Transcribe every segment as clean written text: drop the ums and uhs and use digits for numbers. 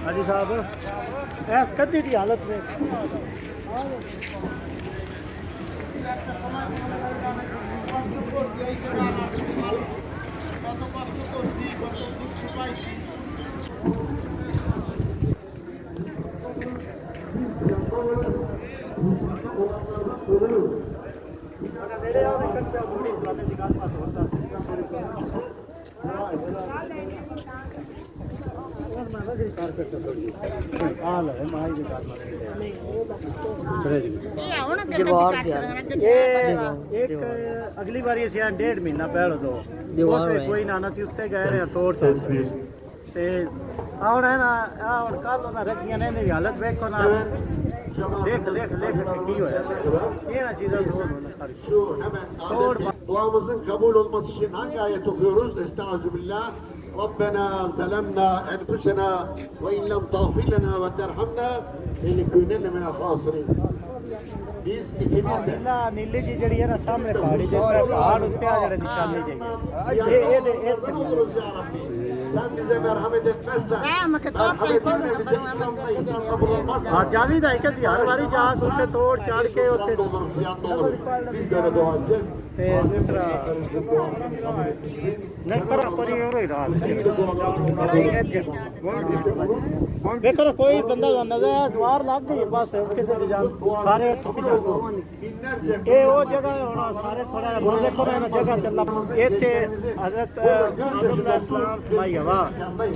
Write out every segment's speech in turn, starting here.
हाजी साहब ऐस कद्दी की हालत में अगली बारी अस 1.5 महीना पहले दो कोई ना सी उत्ते गए रहे तोड़ ते आउण है ना कल रखियां ने हालत वेखो ना देख लेख लेख की होया ये ना चीज़ Şu hemen duamızın kabul olması için hangi ayet okuyoruz? Estağfirullah. Rabbena zalemna enfusena ve in lem tağfir lena ve terhamna lenikunenne minel khasirin. Biz ikimiz de नीली जी जड़ी है ना सामने पहाड़ी पहाड़ उत्ते आ जड़े निशाने जाइए oluruz ya Rabbi. Sen bize merhamet etmezsen, merhametinle bize İslam'da ihsan kabul olmazsa हाँ जावी दा एक सी हर बारी जा उत्ते तोड़ चाड़ के उत्ते ziyan da olur, ziyan da olur. Biz böyle dua edeceğiz. ते दूसरा नहीं पर परी हो रही रात देखो ना कोई बंदा नजर है द्वार लग गई बस किसी की जान सारे ये वो जगह होना सारे थोड़ा देखो ना जगह चलना इतने हजरत फरमाई हवा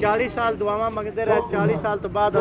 40 साल दुआवां मंगते रहे 40 साल तो बाद